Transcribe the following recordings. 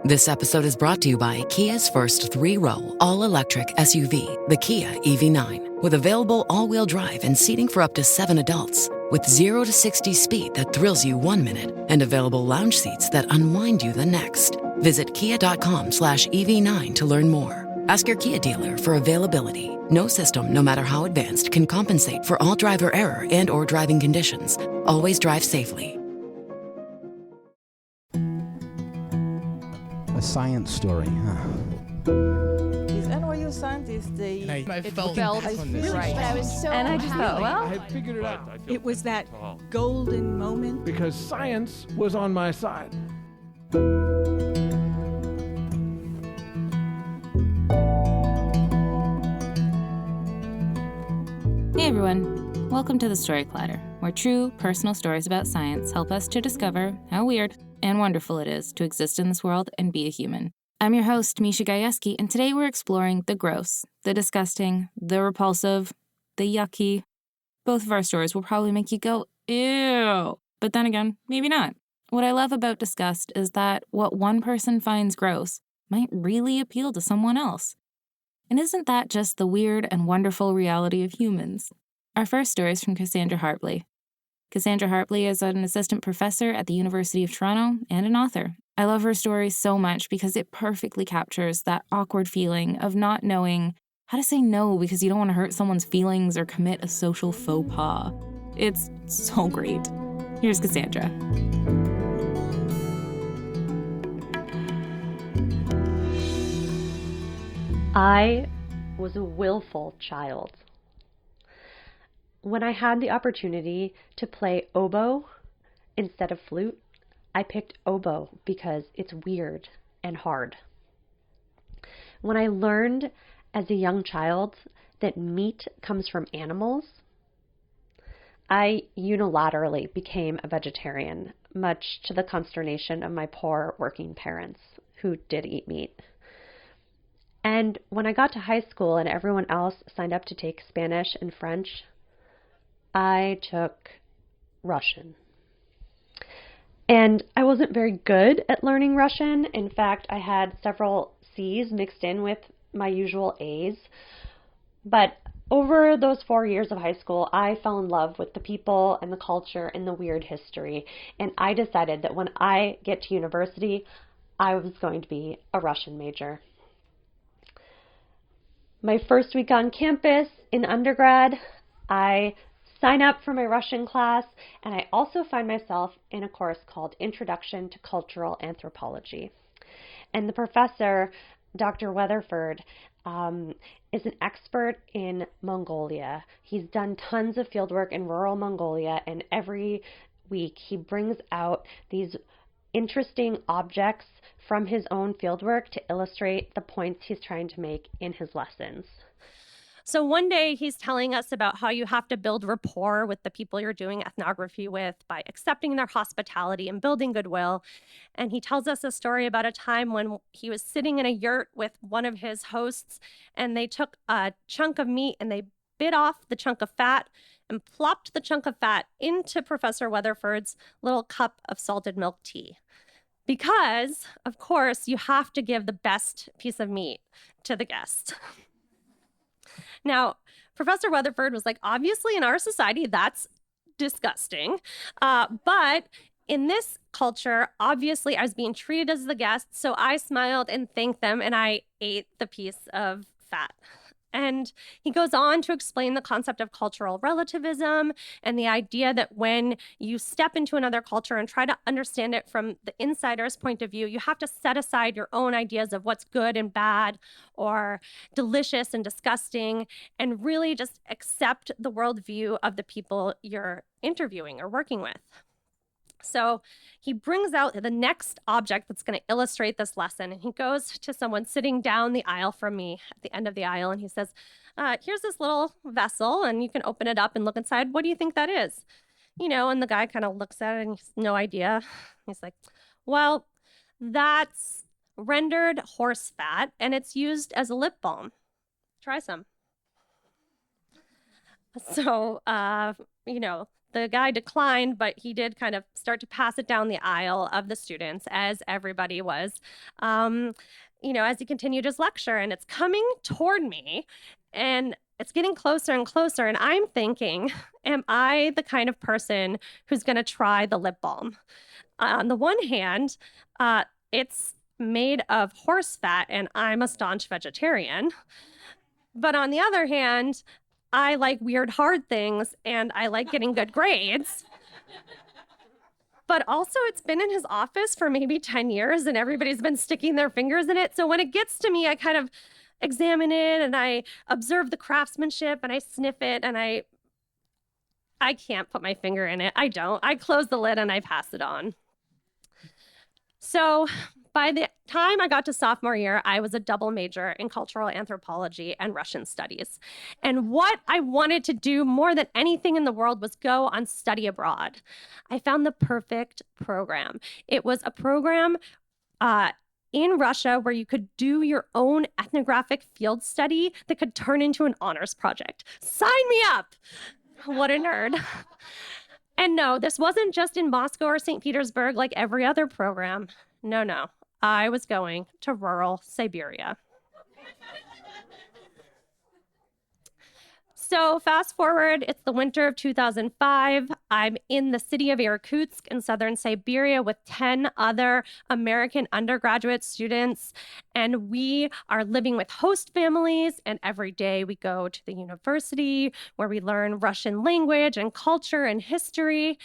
This episode is brought to you by Kia's first 3-row, all-electric SUV, the Kia EV9, with available all-wheel drive and seating for up to 7 adults, with 0 to 60 speed that thrills you 1 minute and available lounge seats that unwind you the next. Visit kia.com/EV9 to learn more. Ask your Kia dealer for availability. No system, no matter how advanced, can compensate for all driver error and or driving conditions. Always drive safely. A science story, huh? These NYU scientists, I felt right. But I was so And I just thought, well, I had figured it out. It was that golden moment. Because science was on my side. Hey everyone, welcome to the Story Clatter, where true, personal stories about science help us to discover how weird and wonderful it is to exist in this world and be a human. I'm your host, Misha Gajewski, and today we're exploring the gross, the disgusting, the repulsive, the yucky. Both of our stories will probably make you go, ew, but then again, maybe not. What I love about Disgust is that what one person finds gross might really appeal to someone else. And isn't that just the weird and wonderful reality of humans? Our first story is from Cassandra Hartblay. Cassandra Hartblay is an assistant professor at the University of Toronto and an author. I love her story so much because it perfectly captures that awkward feeling of not knowing how to say no because you don't want to hurt someone's feelings or commit a social faux pas. It's so great. Here's Cassandra. I was a willful child. When I had the opportunity to play oboe instead of flute, I picked oboe because it's weird and hard. When I learned as a young child that meat comes from animals, I unilaterally became a vegetarian, much to the consternation of my poor working parents who did eat meat. And when I got to high school and everyone else signed up to take Spanish and French, I took Russian. And I wasn't very good at learning Russian. In fact, I had several C's mixed in with my usual A's. But over those 4 years of high school, I fell in love with the people and the culture and the weird history. And I decided that when I get to university, I was going to be a Russian major. My first week on campus in undergrad, I sign up for my Russian class, and I also find myself in a course called Introduction to Cultural Anthropology. And the professor, Dr. Weatherford, is an expert in Mongolia. He's done tons of fieldwork in rural Mongolia, and every week he brings out these interesting objects from his own fieldwork to illustrate the points he's trying to make in his lessons. So one day he's telling us about how you have to build rapport with the people you're doing ethnography with by accepting their hospitality and building goodwill. And he tells us a story about a time when he was sitting in a yurt with one of his hosts, and they took a chunk of meat and they bit off the chunk of fat and plopped the chunk of fat into Professor Weatherford's little cup of salted milk tea. Because, of course, you have to give the best piece of meat to the guest. Now, Professor Weatherford was like, obviously in our society, that's disgusting. But in this culture, obviously I was being treated as the guest. So I smiled and thanked them and I ate the piece of fat. And he goes on to explain the concept of cultural relativism and the idea that when you step into another culture and try to understand it from the insider's point of view, you have to set aside your own ideas of what's good and bad or delicious and disgusting and really just accept the worldview of the people you're interviewing or working with. So he brings out the next object that's going to illustrate this lesson. And he goes to someone sitting down the aisle from me at the end of the aisle. And he says, here's this little vessel and you can open it up and look inside. What do you think that is? You know, and the guy kind of looks at it and he's no idea. He's like, well, that's rendered horse fat and it's used as a lip balm. Try some. So, the guy declined, but he did kind of start to pass it down the aisle of the students, as everybody was, as he continued his lecture. And it's coming toward me, and it's getting closer and closer. And I'm thinking, am I the kind of person who's going to try the lip balm? On the one hand, it's made of horse fat, and I'm a staunch vegetarian. But on the other hand, I like weird, hard things, and I like getting good grades. But also, it's been in his office for maybe 10 years, and everybody's been sticking their fingers in it. So when it gets to me, I kind of examine it, and I observe the craftsmanship, and I sniff it, and I can't put my finger in it. I don't. I close the lid, and I pass it on. So by the time I got to sophomore year, I was a double major in cultural anthropology and Russian studies. And what I wanted to do more than anything in the world was go on study abroad. I found the perfect program. It was a program in Russia where you could do your own ethnographic field study that could turn into an honors project. Sign me up! What a nerd. And no, this wasn't just in Moscow or St. Petersburg like every other program. No. I was going to rural Siberia. So fast forward, it's the winter of 2005. I'm in the city of Irkutsk in southern Siberia with 10 other American undergraduate students. And we are living with host families. And every day we go to the university where we learn Russian language and culture and history.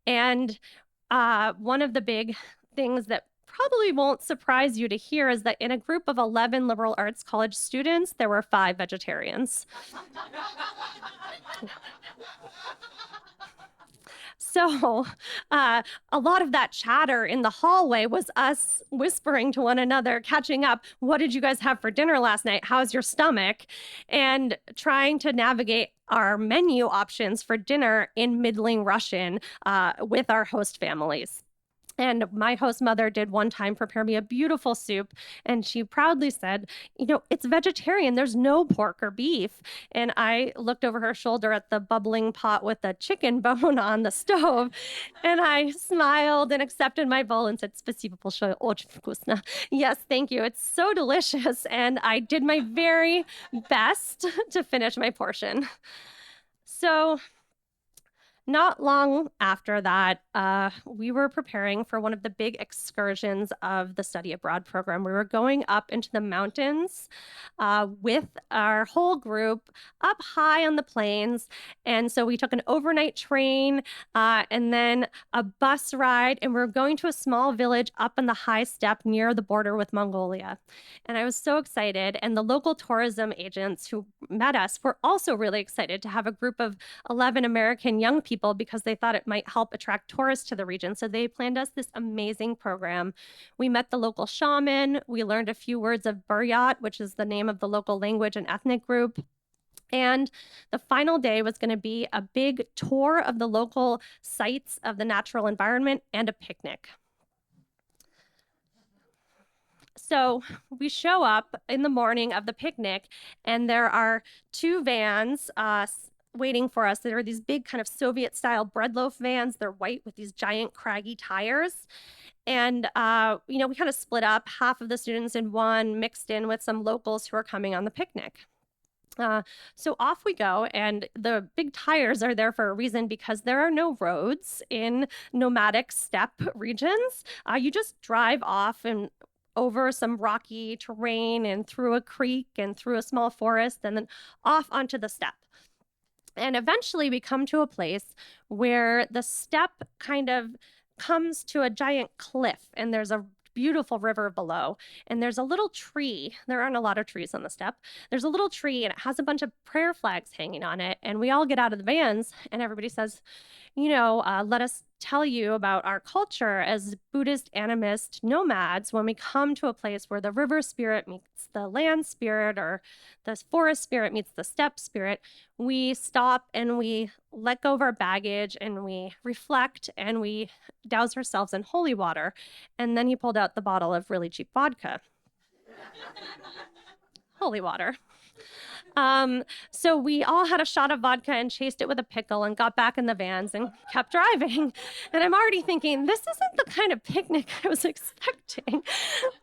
And one of the big things that probably won't surprise you to hear is that in a group of 11 liberal arts college students, there were 5 vegetarians. So a lot of that chatter in the hallway was us whispering to one another, catching up. What did you guys have for dinner last night? How's your stomach? And trying to navigate our menu options for dinner in middling Russian with our host families. And my host mother did one time prepare me a beautiful soup, and she proudly said, it's vegetarian. There's no pork or beef. And I looked over her shoulder at the bubbling pot with the chicken bone on the stove, and I smiled and accepted my bowl and said, "Спасибо большое, очень вкусно." Yes, thank you. It's so delicious. And I did my very best to finish my portion. So not long after that, we were preparing for one of the big excursions of the study abroad program. We were going up into the mountains with our whole group up high on the plains. And so we took an overnight train and then a bus ride, and we were going to a small village up on the high steppe near the border with Mongolia. And I was so excited. And the local tourism agents who met us were also really excited to have a group of 11 American young people because they thought it might help attract tourists to the region. So they planned us this amazing program. We met the local shaman. We learned a few words of Buryat, which is the name of the local language and ethnic group. And the final day was going to be a big tour of the local sites of the natural environment and a picnic. So we show up in the morning of the picnic, and there are 2 vans waiting for us. There are these big kind of Soviet-style bread loaf vans. They're white with these giant craggy tires. And, we kind of split up, half of the students in one, mixed in with some locals who are coming on the picnic. So off we go, and the big tires are there for a reason, because there are no roads in nomadic steppe regions. You just drive off and over some rocky terrain and through a creek and through a small forest and then off onto the steppe. And eventually we come to a place where the steppe kind of comes to a giant cliff, and there's a beautiful river below, and there's a little tree. There aren't a lot of trees on the steppe. There's a little tree, and it has a bunch of prayer flags hanging on it. And we all get out of the vans, and everybody says, let us tell you about our culture as Buddhist animist nomads. When we come to a place where the river spirit meets the land spirit, or the forest spirit meets the steppe spirit, we stop and we let go of our baggage and we reflect and we douse ourselves in holy water. And then he pulled out the bottle of really cheap vodka. Holy water. So we all had a shot of vodka and chased it with a pickle and got back in the vans and kept driving. And I'm already thinking, this isn't the kind of picnic I was expecting.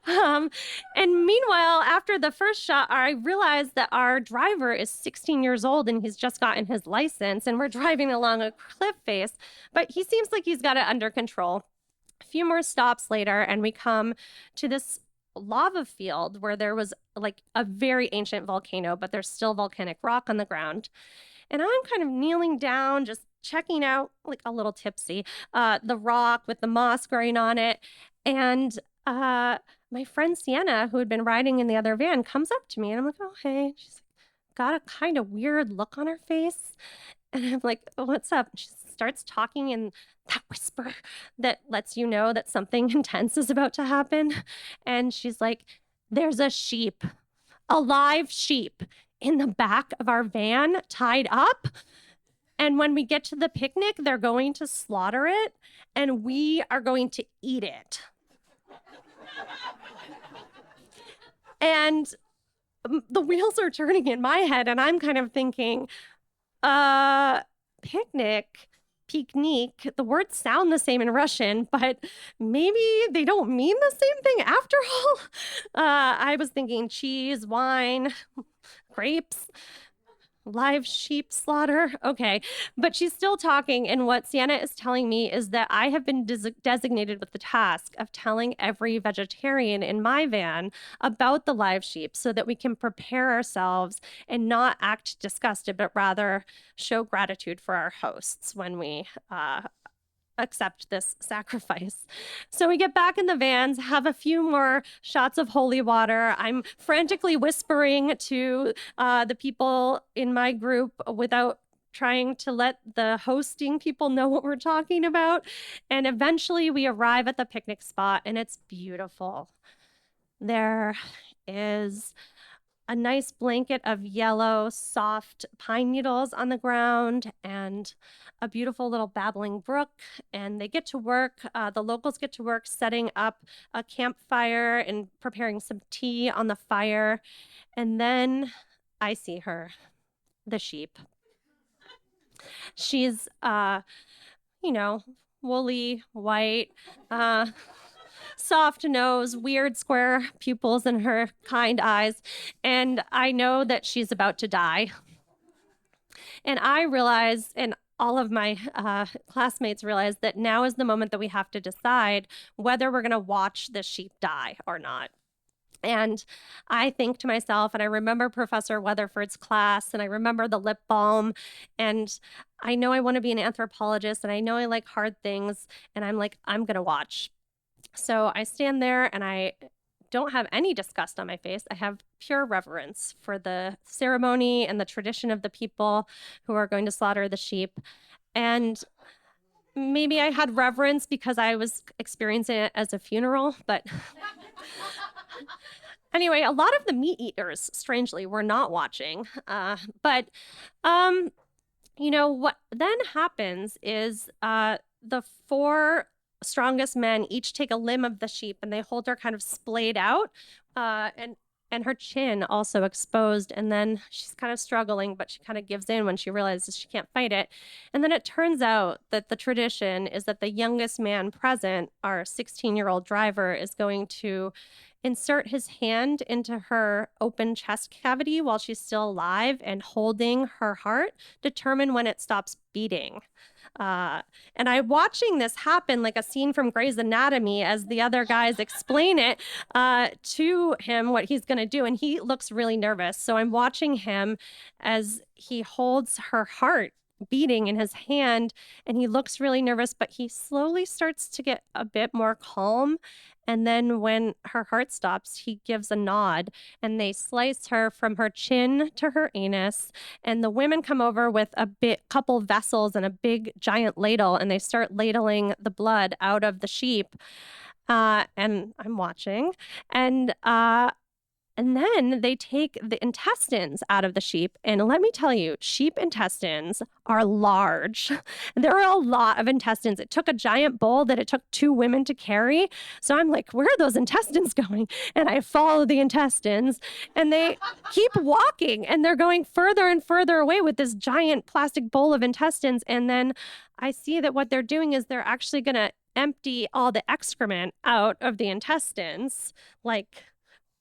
And meanwhile, after the first shot, I realized that our driver is 16 years old and he's just gotten his license and we're driving along a cliff face, but he seems like he's got it under control. A few more stops later, and we come to this lava field where there was like a very ancient volcano, but there's still volcanic rock on the ground. And I'm kind of kneeling down, just checking out, like a little tipsy, the rock with the moss growing on it. And my friend Sienna, who had been riding in the other van, comes up to me and I'm like, oh, hey. She's got a kind of weird look on her face. And I'm like, oh, what's up? She starts talking in that whisper that lets you know that something intense is about to happen. And she's like, there's a sheep, a live sheep in the back of our van tied up. And when we get to the picnic, they're going to slaughter it and we are going to eat it. And the wheels are turning in my head and I'm kind of thinking, picnic, the words sound the same in Russian, but maybe they don't mean the same thing after all. I was thinking cheese, wine, grapes, live sheep slaughter. Okay, but she's still talking. And what Sienna is telling me is that I have been designated with the task of telling every vegetarian in my van about the live sheep so that we can prepare ourselves and not act disgusted, but rather show gratitude for our hosts when we accept this sacrifice. So we get back in the vans, have a few more shots of holy water. I'm frantically whispering to the people in my group without trying to let the hosting people know what we're talking about. And eventually we arrive at the picnic spot and it's beautiful. There is a nice blanket of yellow, soft pine needles on the ground and a beautiful little babbling brook. And they get to work, the locals get to work setting up a campfire and preparing some tea on the fire. And then I see her, the sheep. She's, woolly, white, soft nose, weird square pupils in her kind eyes. And I know that she's about to die. And I realize, and all of my classmates realize, that now is the moment that we have to decide whether we're going to watch the sheep die or not. And I think to myself, and I remember Professor Weatherford's class, and I remember the lip balm, and I know I want to be an anthropologist, and I know I like hard things, and I'm like, I'm going to watch. So I stand there and I don't have any disgust on my face. I have pure reverence for the ceremony and the tradition of the people who are going to slaughter the sheep. And maybe I had reverence because I was experiencing it as a funeral, but anyway, a lot of the meat eaters, strangely, were not watching. But what then happens is the four strongest men each take a limb of the sheep and they hold her kind of splayed out and her chin also exposed. And then she's kind of struggling, but she kind of gives in when she realizes she can't fight it. And then it turns out that the tradition is that the youngest man present, our 16-year-old driver, is going to insert his hand into her open chest cavity while she's still alive and holding her heart, determine when it stops beating. And I'm watching this happen like a scene from Grey's Anatomy as the other guys explain it to him what he's going to do. And he looks really nervous. So I'm watching him as he holds her heart beating in his hand and he looks really nervous, but he slowly starts to get a bit more calm. And then when her heart stops, he gives a nod and they slice her from her chin to her anus. And the women come over with a couple vessels and a big giant ladle and they start ladling the blood out of the sheep. And I'm watching. And And then they take the intestines out of the sheep. And let me tell you, sheep intestines are large. There are a lot of intestines. It took a giant bowl that it took 2 women to carry. So I'm like, where are those intestines going? And I follow the intestines and they keep walking and they're going further and further away with this giant plastic bowl of intestines. And then I see that what they're doing is they're actually going to empty all the excrement out of the intestines, like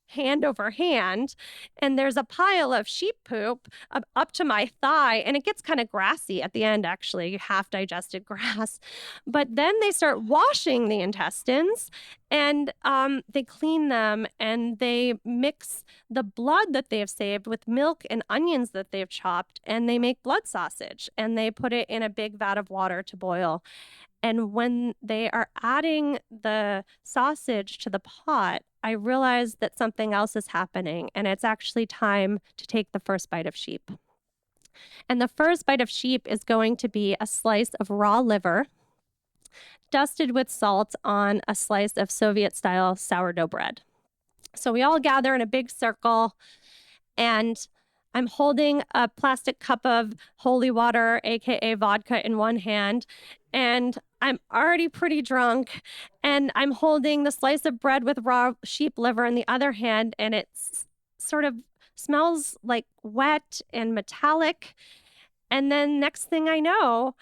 hand over hand, and there's a pile of sheep poop up to my thigh, and it gets kind of grassy at the end, actually, half digested grass. But then they start washing the intestines, and they clean them, and they mix the blood that they have saved with milk and onions that they've chopped, and they make blood sausage, and they put it in a big vat of water to boil. And when they are adding the sausage to the pot, I realize that something else is happening, and it's actually time to take the first bite of sheep. And the first bite of sheep is going to be a slice of raw liver dusted with salt on a slice of Soviet-style sourdough bread. So we all gather in a big circle, and I'm holding a plastic cup of holy water, aka vodka, in one hand, and I'm already pretty drunk, and I'm holding the slice of bread with raw sheep liver in the other hand, and it sort of smells like wet and metallic. And then next thing I know,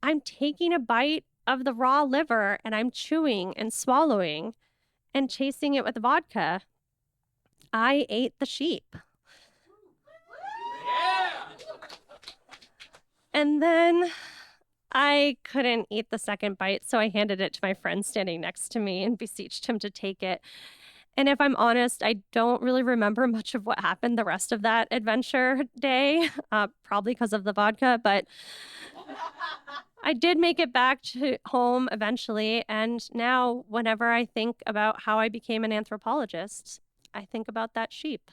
I'm taking a bite of the raw liver, and I'm chewing and swallowing and chasing it with vodka. I ate the sheep. And then I couldn't eat the second bite, so I handed it to my friend standing next to me and beseeched him to take it. And if I'm honest, I don't really remember much of what happened the rest of that adventure day, probably because of the vodka, but I did make it back to home eventually. And now whenever I think about how I became an anthropologist, I think about that sheep.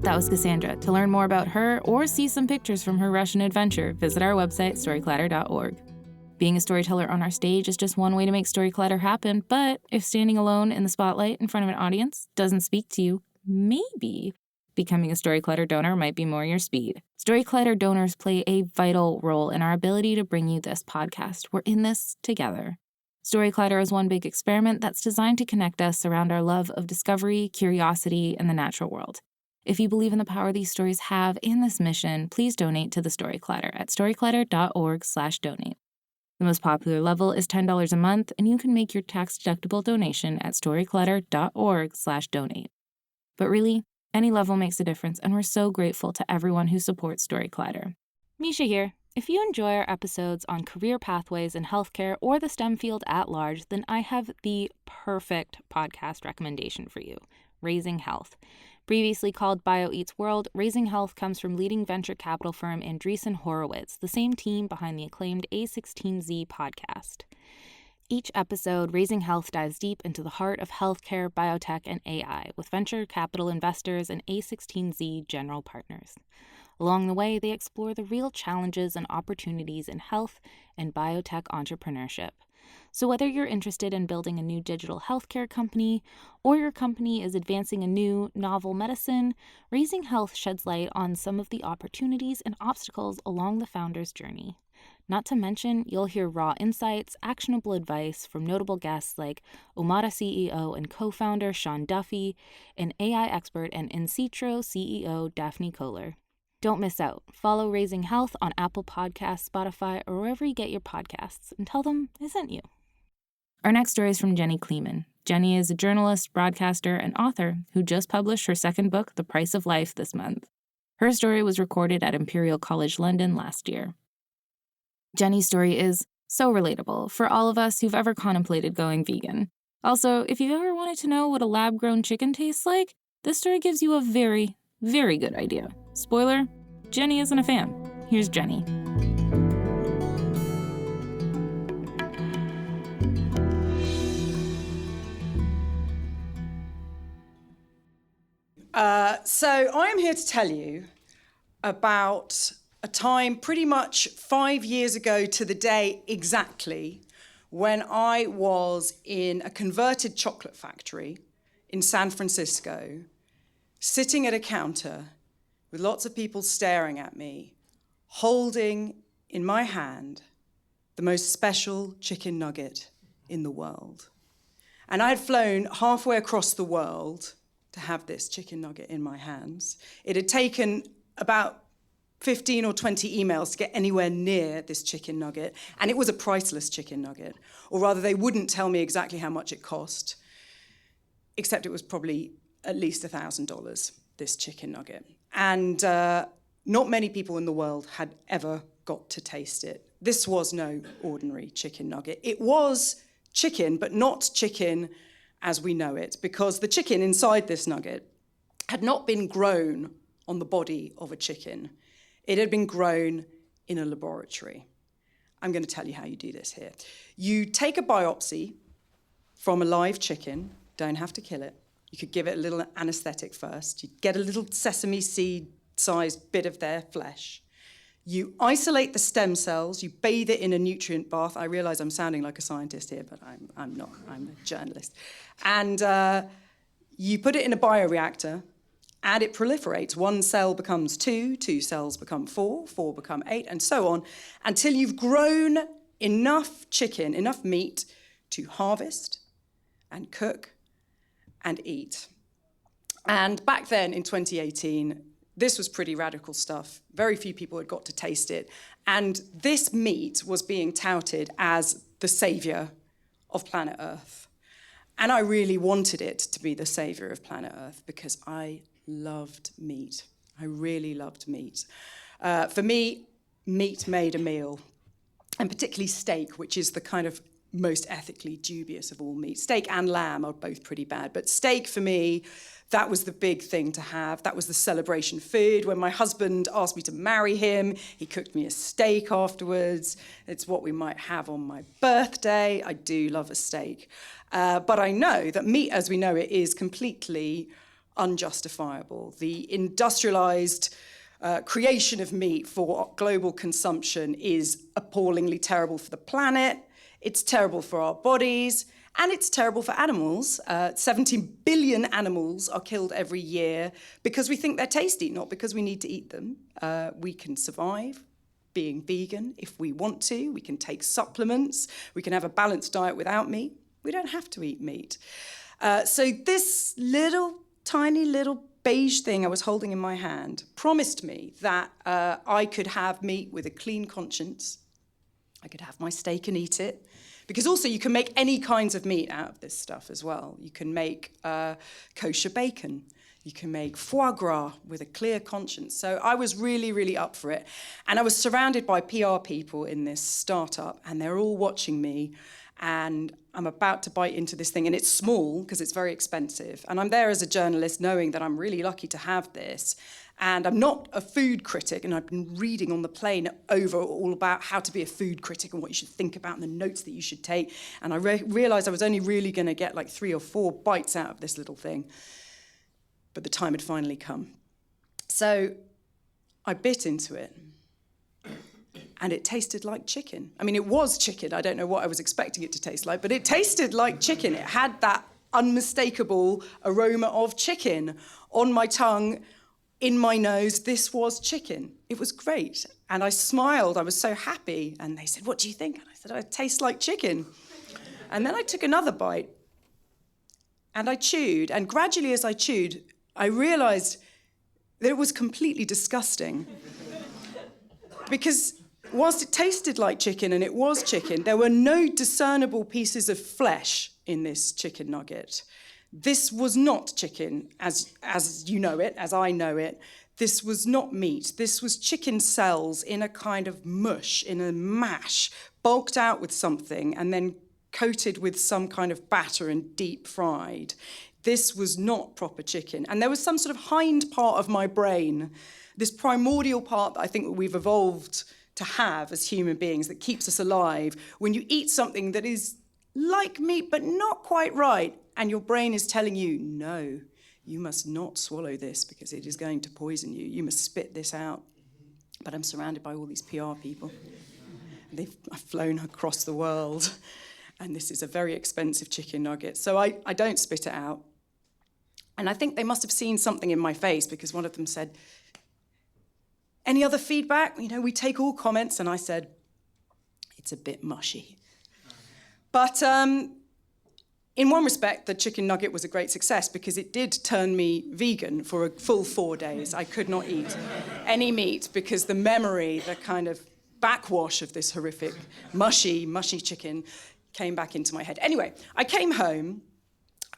That was Cassandra. To learn more about her or see some pictures from her Russian adventure, visit our website, storyclatter.org. Being a storyteller on our stage is just one way to make Storyclatter happen, but if standing alone in the spotlight in front of an audience doesn't speak to you, maybe becoming a Storyclatter donor might be more your speed. Storyclatter donors play a vital role in our ability to bring you this podcast. We're in this together. Storyclatter is one big experiment that's designed to connect us around our love of discovery, curiosity, and the natural world. If you believe in the power these stories have and this mission, please donate to the Storyclatter at storyclatter.org/donate. The most popular level is $10 a month, and you can make your tax-deductible donation at storyclatter.org/donate. But really, any level makes a difference, and we're so grateful to everyone who supports Storyclatter. Misha here. If you enjoy our episodes on career pathways in healthcare or the STEM field at large, then I have the perfect podcast recommendation for you, Raising Health. Previously called Bio Eats World, Raising Health comes from leading venture capital firm Andreessen Horowitz, the same team behind the acclaimed A16Z podcast. Each episode, Raising Health dives deep into the heart of healthcare, biotech, and AI with venture capital investors and A16Z general partners. Along the way, they explore the real challenges and opportunities in health and biotech entrepreneurship. So whether you're interested in building a new digital healthcare company or your company is advancing a new, novel medicine, Raising Health sheds light on some of the opportunities and obstacles along the founder's journey. Not to mention, you'll hear raw insights, actionable advice from notable guests like Omada CEO and co-founder Sean Duffy, and AI expert and In-Citro CEO Daphne Kohler. Don't miss out. Follow Raising Health on Apple Podcasts, Spotify, or wherever you get your podcasts, and tell them I sent you. Our next story is from Jenny Kleeman. Jenny is a journalist, broadcaster, and author who just published her second book, The Price of Life, this month. Her story was recorded at Imperial College London last year. Jenny's story is so relatable for all of us who've ever contemplated going vegan. Also, if you've ever wanted to know what a lab-grown chicken tastes like, this story gives you a very, very good idea. Spoiler, Jenny isn't a fan. Here's Jenny. So I am here to tell you about a time pretty much 5 years ago to the day exactly when I was in a converted chocolate factory in San Francisco, sitting at a counter with lots of people staring at me, holding in my hand the most special chicken nugget in the world. And I had flown halfway across the world to have this chicken nugget in my hands. It had taken about 15 or 20 emails to get anywhere near this chicken nugget, and it was a priceless chicken nugget. Or rather, they wouldn't tell me exactly how much it cost, except it was probably at least $1,000, this chicken nugget. And not many people in the world had ever got to taste it. This was no ordinary chicken nugget. It was chicken, but not chicken as we know it, because the chicken inside this nugget had not been grown on the body of a chicken. It had been grown in a laboratory. I'm going to tell you how you do this here. You take a biopsy from a live chicken, don't have to kill it. You could give it a little anesthetic first. You get a little sesame seed-sized bit of their flesh. You isolate the stem cells, you bathe it in a nutrient bath. I realize I'm sounding like a scientist here, but I'm not, I'm a journalist. And you put it in a bioreactor, and it proliferates. 1 cell becomes 2, 2 cells become 4, 4 become 8, and so on, until you've grown enough chicken, enough meat to harvest and cook and eat. And back then in 2018, this was pretty radical stuff. Very few people had got to taste it. And this meat was being touted as the savior of planet Earth. And I really wanted it to be the savior of planet Earth because I loved meat. I really loved meat. For me, meat made a meal, and particularly steak, which is the kind of most ethically dubious of all meat. Steak and lamb are both pretty bad, but steak for me, that was the big thing to have. That was the celebration food. When my husband asked me to marry him, he cooked me a steak afterwards. It's what we might have on my birthday. I do love a steak. But I know that meat as we know it is completely unjustifiable. The industrialized creation of meat for global consumption is appallingly terrible for the planet. It's terrible for our bodies, and it's terrible for animals. 17 billion animals are killed every year because we think they're tasty, not because we need to eat them. We can survive being vegan if we want to. We can take supplements. We can have a balanced diet without meat. We don't have to eat meat. So this tiny little beige thing I was holding in my hand promised me that I could have meat with a clean conscience. I could have my steak and eat it. Because also you can make any kinds of meat out of this stuff as well. You can make kosher bacon. You can make foie gras with a clear conscience. So I was really, really up for it. And I was surrounded by PR people in this startup, and they're all watching me. And I'm about to bite into this thing, and it's small because it's very expensive. And I'm there as a journalist knowing that I'm really lucky to have this. And I'm not a food critic, and I've been reading on the plane over all about how to be a food critic and what you should think about and the notes that you should take. And I realized I was only really going to get like 3 or 4 bites out of this little thing. But the time had finally come. So I bit into it. And it tasted like chicken. I mean, it was chicken. I don't know what I was expecting it to taste like, but it tasted like chicken. It had that unmistakable aroma of chicken on my tongue, in my nose. This was chicken. It was great. And I smiled. I was so happy. And they said, "What do you think?" And I said, "It tastes like chicken." And then I took another bite. And I chewed. And gradually as I chewed, I realized that it was completely disgusting. Because whilst it tasted like chicken and it was chicken, there were no discernible pieces of flesh in this chicken nugget. This was not chicken as you know it, as I know it. This was not meat. This was chicken cells in a kind of mush, in a mash, bulked out with something and then coated with some kind of batter and deep fried. This was not proper chicken. And there was some sort of hind part of my brain, this primordial part that I think that we've evolved to have as human beings that keeps us alive when you eat something that is like meat but not quite right, and your brain is telling you, no, you must not swallow this because it is going to poison you. You must spit this out. But I'm surrounded by all these PR people. I've flown across the world, and this is a very expensive chicken nugget. So I don't spit it out. And I think they must have seen something in my face, because one of them said, any other feedback? You know, we take all comments. And I said, it's a bit mushy. But in one respect, the chicken nugget was a great success, because it did turn me vegan for a full 4 days. I could not eat any meat, because the memory, the kind of backwash of this horrific, mushy chicken came back into my head. Anyway, I came home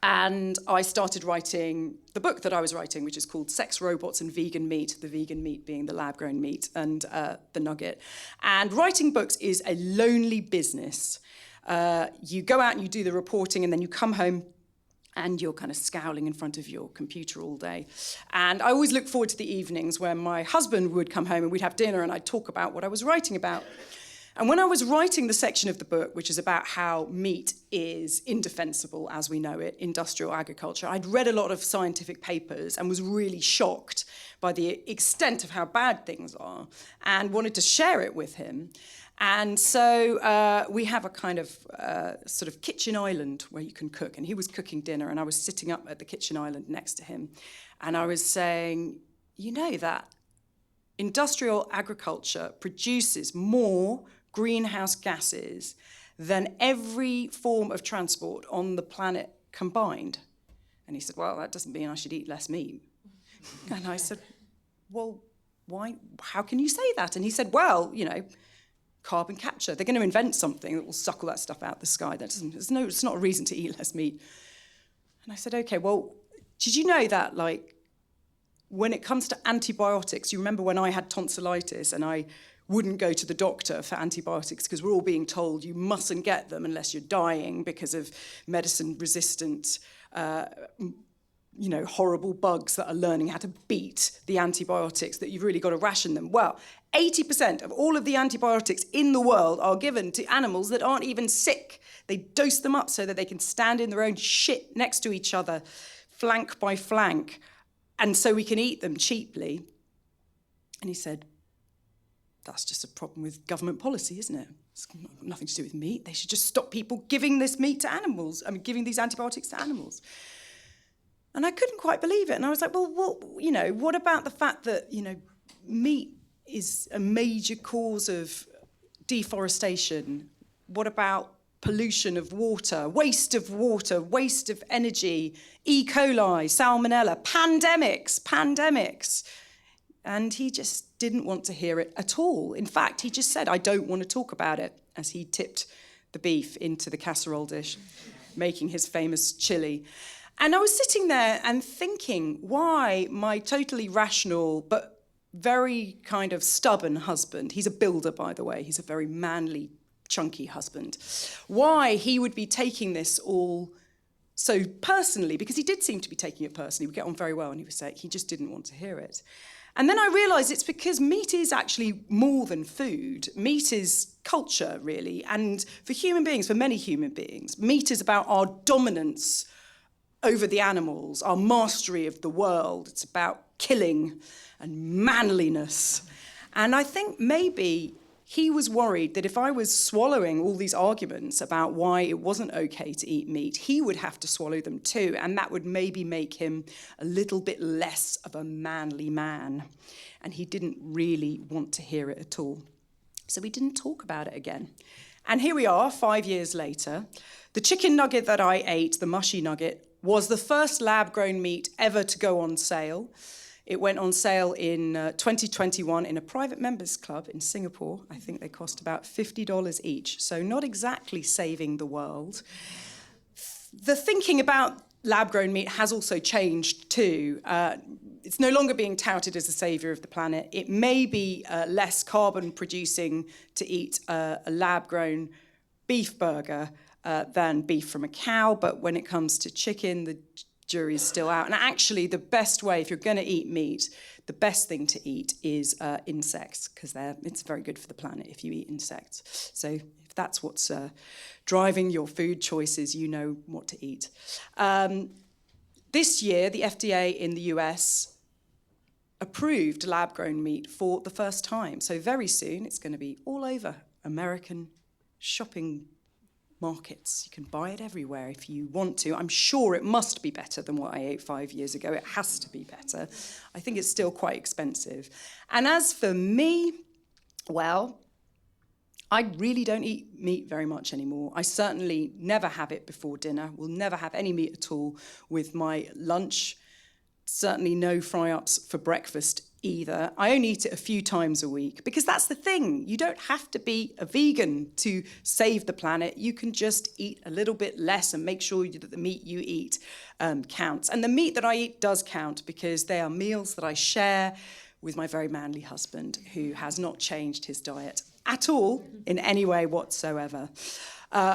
and I started writing the book that I was writing, which is called Sex, Robots and Vegan Meat, the vegan meat being the lab-grown meat and the nugget. And writing books is a lonely business. You go out and you do the reporting, and then you come home and you're kind of scowling in front of your computer all day. And I always look forward to the evenings when my husband would come home and we'd have dinner and I'd talk about what I was writing about. And when I was writing the section of the book, which is about how meat is indefensible as we know it, industrial agriculture, I'd read a lot of scientific papers and was really shocked by the extent of how bad things are and wanted to share it with him. And so we have a kind of sort of kitchen island where you can cook. And he was cooking dinner, and I was sitting up at the kitchen island next to him. And I was saying, you know that industrial agriculture produces more greenhouse gases than every form of transport on the planet combined. And he said, well, that doesn't mean I should eat less meat. And I said, well, why? How can you say that? And he said, well, you know, carbon capture. They're going to invent something that will suck all that stuff out of the sky. It's not a reason to eat less meat. And I said, okay, well, did you know that, like, when it comes to antibiotics, you remember when I had tonsillitis and I wouldn't go to the doctor for antibiotics because we're all being told you mustn't get them unless you're dying because of medicine-resistant horrible bugs that are learning how to beat the antibiotics, that you've really got to ration them. Well, 80% of all of the antibiotics in the world are given to animals that aren't even sick. They dose them up so that they can stand in their own shit next to each other, flank by flank, and so we can eat them cheaply. And he said, that's just a problem with government policy, isn't it? It's got nothing to do with meat. They should just stop people giving this meat to animals. Giving these antibiotics to animals. And I couldn't quite believe it. And I was like, well, what about the fact that, meat is a major cause of deforestation? What about pollution of water, waste of energy, E. coli, salmonella, pandemics? And he just didn't want to hear it at all. In fact, he just said, I don't want to talk about it, as he tipped the beef into the casserole dish, making his famous chili. And I was sitting there and thinking why my totally rational but very kind of stubborn husband, he's a builder, by the way, he's a very manly, chunky husband, why he would be taking this all so personally, because he did seem to be taking it personally. We get on very well, and he was saying he just didn't want to hear it. And then I realised it's because meat is actually more than food. Meat is culture, really. And for human beings, for many human beings, meat is about our dominance over the animals, our mastery of the world. It's about killing and manliness. And I think maybe he was worried that if I was swallowing all these arguments about why it wasn't okay to eat meat, he would have to swallow them too, and that would maybe make him a little bit less of a manly man. And he didn't really want to hear it at all. So we didn't talk about it again. And here we are, 5 years later. The chicken nugget that I ate, the mushy nugget, was the first lab-grown meat ever to go on sale. It went on sale in 2021 in a private members club in Singapore. I think they cost about $50 each, so not exactly saving the world. The thinking about lab-grown meat has also changed too. It's no longer being touted as the saviour of the planet. It may be less carbon-producing to eat a lab-grown beef burger than beef from a cow, but when it comes to chicken, the jury's still out. And actually, the best way, if you're going to eat meat, the best thing to eat is insects, because it's very good for the planet if you eat insects. So if that's what's driving your food choices, you know what to eat. This year, the FDA in the US approved lab-grown meat for the first time. So very soon, it's going to be all over American shopping markets. You can buy it everywhere if you want to. I'm sure it must be better than what I ate 5 years ago. It has to be better. I think it's still quite expensive. And as for me, well, I really don't eat meat very much anymore. I certainly never have it before dinner. Will never have any meat at all with my lunch. Certainly no fry-ups for breakfast either. I only eat it a few times a week because that's the thing. You don't have to be a vegan to save the planet. You can just eat a little bit less and make sure that the meat you eat counts. And the meat that I eat does count because they are meals that I share with my very manly husband who has not changed his diet at all in any way whatsoever.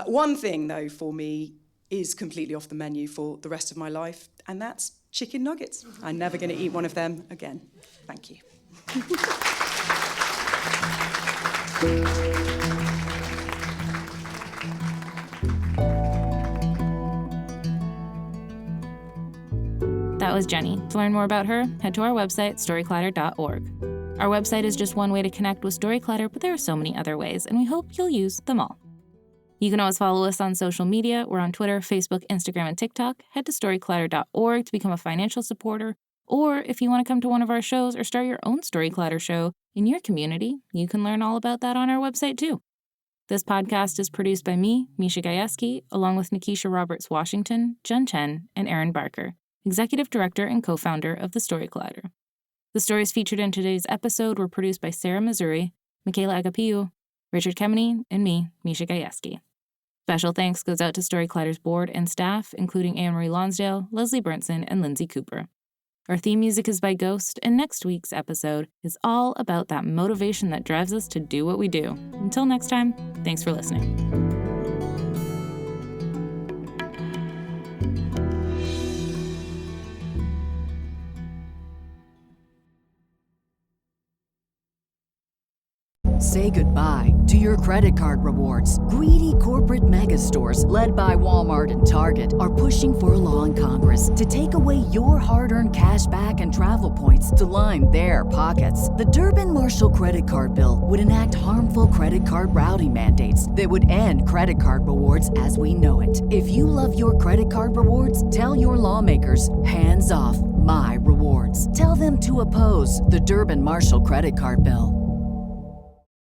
One thing, though, for me is completely off the menu for the rest of my life, and that's chicken nuggets. I'm never going to eat one of them again. Thank you. That was Jenny. To learn more about her, head to our website, storyclatter.org. Our website is just one way to connect with Storyclatter, but there are so many other ways, and we hope you'll use them all. You can always follow us on social media. We're on Twitter, Facebook, Instagram, and TikTok. Head to storyclatter.org to become a financial supporter. Or if you want to come to one of our shows or start your own Storyclatter show in your community, you can learn all about that on our website too. This podcast is produced by me, Misha Gajewski, along with Nikisha Roberts-Washington, Jen Chen, and Erin Barker, Executive Director and co-founder of the Storyclatter. The stories featured in today's episode were produced by Sarah Missouri, Michaela Agapiu, Richard Kemeny, and me, Misha Gajewski. Special thanks goes out to Storyclatter's board and staff, including Anne-Marie Lonsdale, Leslie Burnson, and Lindsay Cooper. Our theme music is by Ghost, and next week's episode is all about that motivation that drives us to do what we do. Until next time, thanks for listening. Say goodbye to your credit card rewards. Greedy corporate mega stores, led by Walmart and Target, are pushing for a law in Congress to take away your hard-earned cash back and travel points to line their pockets. The Durbin-Marshall credit card bill would enact harmful credit card routing mandates that would end credit card rewards as we know it. If you love your credit card rewards, tell your lawmakers, hands off my rewards. Tell them to oppose the Durbin-Marshall credit card bill.